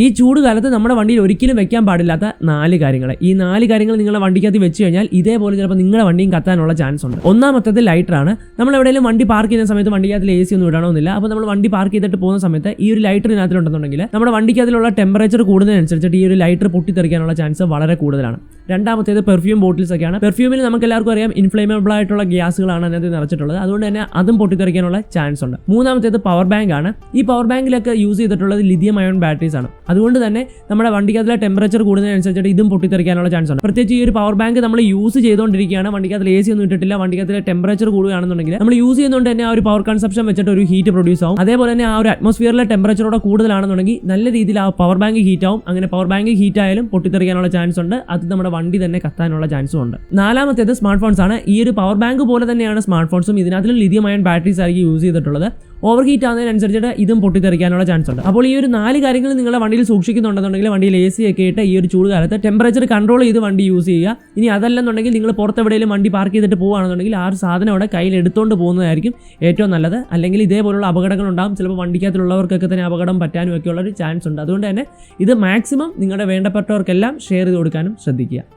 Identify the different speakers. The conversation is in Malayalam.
Speaker 1: ഈ ചൂട് കാലത്ത് നമ്മുടെ വണ്ടിയിൽ ഒരിക്കലും വെക്കാൻ പാടില്ലാത്ത 4 കാര്യങ്ങൾ. ഈ 4 കാര്യങ്ങൾ നിങ്ങളുടെ വണ്ടിക്കകത്ത് വെച്ച് കഴിഞ്ഞാൽ ഇതേപോലെ ചിലപ്പോൾ നിങ്ങളുടെ വണ്ടിയും കത്താനുള്ള ചാൻസ് ഉണ്ട്. ഒന്നാമത്തേത് ലൈറ്ററാണ്. നമ്മൾ എവിടെയെങ്കിലും വണ്ടി പാർക്ക് ചെയ്യുന്ന സമയത്ത് വണ്ടിക്കകത്തിൽ AC ഒന്നും ഇടണമെന്നില്ല. അപ്പോൾ നമ്മൾ വണ്ടി പാർക്ക് ചെയ്തിട്ട് പോകുന്ന സമയത്ത് ഈ ഒരു ലൈറ്റർ ഇതിനകത്തുണ്ടെന്നുണ്ടെങ്കിൽ നമ്മുടെ വണ്ടിക്കകത്തിലുള്ള ടെമ്പറേച്ചർ കൂടുന്നതിനനുസരിച്ചിട്ട് ഈ ഒരു ലൈറ്റർ പൊട്ടിത്തെറിക്കാനുള്ള ചാൻസ് വളരെ കൂടുതലാണ്. രണ്ടാമത്തേത് പെർഫ്യൂം ബോട്ടിൽസ് ഒക്കെയാണ്. പെർഫ്യൂമിൽ നമുക്ക് എല്ലാവർക്കും അറിയാം ഇൻഫ്ലേമബിൾ ആയിട്ടുള്ള ഗ്യാസുകളാണ് അതിനകത്ത് നിറച്ചിട്ടുള്ളത്. അതുകൊണ്ട് തന്നെ അതും പൊട്ടിത്തെറിക്കാനുള്ള ചാൻസ് ഉണ്ട്. മൂന്നാമത്തേത് പവർ ബാങ്ക് ആണ്. ഈ പവർ ബാങ്കിലൊക്കെ യൂസ് ചെയ്തിട്ടുള്ളത് ലിഥിയം അയോൺ ബാറ്ററീസ് ആണ്. അതുകൊണ്ട് തന്നെ നമ്മുടെ വണ്ടിക്കകത്തിലെ ടെമ്പറേച്ചർ കൂടുന്നതിനനുസരിച്ചിട്ട് ഇതും പൊട്ടിത്തെറിക്കാനുള്ള ചാൻസ് ഉണ്ട്. പ്രത്യേകിച്ച് ഈ ഒരു പവർ ബാങ്ക് നമ്മൾ യൂസ് ചെയ്തുകൊണ്ടിരിക്കുകയാണ്, വണ്ടിക്കകത്തിൽ AC ഒന്നും ഇട്ടിട്ടില്ല, വണ്ടിക്കകത്തിലെ ടെമ്പറേച്ചർ കൂടുകയാണെന്നുണ്ടെങ്കിൽ നമ്മൾ യൂസ് ചെയ്യുന്നതുകൊണ്ട് തന്നെ ആ ഒരു പവർ കൺസപ്ഷൻ വെച്ചിട്ട് ഒരു ഹീറ്റ് പ്രൊഡ്യൂസ് ആവും. അതേപോലെ തന്നെ ആ ഒരു അറ്റ്മോസ്ഫിയറിലെ ടെമ്പറേച്ചറോടെ കൂടുതലാണെന്നുണ്ടെങ്കിൽ നല്ല രീതിയിൽ ആ പവർ ബാങ്ക് ഹീറ്റ് ആവും. അങ്ങനെ പവർ ബാങ്ക് ഹീറ്റ് ആയാലും പൊട്ടിത്തെറിക്കാനുള്ള ചാൻസ് ഉണ്ട്. അത് നമ്മുടെ വണ്ടി തന്നെ കത്താനുള്ള ചാൻസും ഉണ്ട്. നാലാമത്തേത് സ്മാർട്ട് ഫോൺസ് ആണ്. ഈ ഒരു പവർ ബാങ്ക് പോലെ തന്നെയാണ് സ്മാർട്ട് ഫോൺസും. ഇതിനകത്തിലും ലിഥിയം അയൺ ബാറ്ററീസ് ആയിരിക്കും യൂസ് ചെയ്തിട്ടുള്ളത്. ഓവർ ഹീറ്റ് ആകുന്നതിനനുസരിച്ചിട്ട് ഇതും പൊട്ടിത്തെറിക്കാനുള്ള ചാൻസ് ഉണ്ട്. അപ്പോൾ ഈ ഒരു 4 കാര്യങ്ങൾ നിങ്ങളുടെ വണ്ടിയിൽ സൂക്ഷിക്കുന്നുണ്ടെന്നുണ്ടെങ്കിൽ വണ്ടിയിൽ AC ഒക്കെ ഇട്ട് ഈ ഒരു ചൂട് കാലത്ത് ടെമ്പറേച്ചർ കൺട്രോൾ ചെയ്ത് വണ്ടി യൂസ് ചെയ്യുക. ഇനി അതല്ലെന്നുണ്ടെങ്കിൽ നിങ്ങൾ പുറത്തെവിടെയും വണ്ടി പാർക്ക് ചെയ്തിട്ട് പോകുകയാണെന്നുണ്ടെങ്കിൽ ആ ഒരു സാധനം അവിടെ കയ്യിൽ എടുത്തുകൊണ്ട് പോകുന്നതായിരിക്കും ഏറ്റവും നല്ലത്. അല്ലെങ്കിൽ ഇതേപോലുള്ള അപകടങ്ങൾ ഉണ്ടാകും. ചിലപ്പോൾ വണ്ടിക്കകത്തുള്ളവർക്കൊക്കെ തന്നെ അപകടം പറ്റാനും ഒക്കെ ഉള്ളൊരു ചാൻസ് ഉണ്ട്. അതുകൊണ്ട് തന്നെ ഇത് മാക്സിമം നിങ്ങളുടെ വേണ്ടപ്പെട്ടവർക്കെല്ലാം ഷെയർ ചെയ്ത് കൊടുക്കാനും ശ്രദ്ധിക്കുക.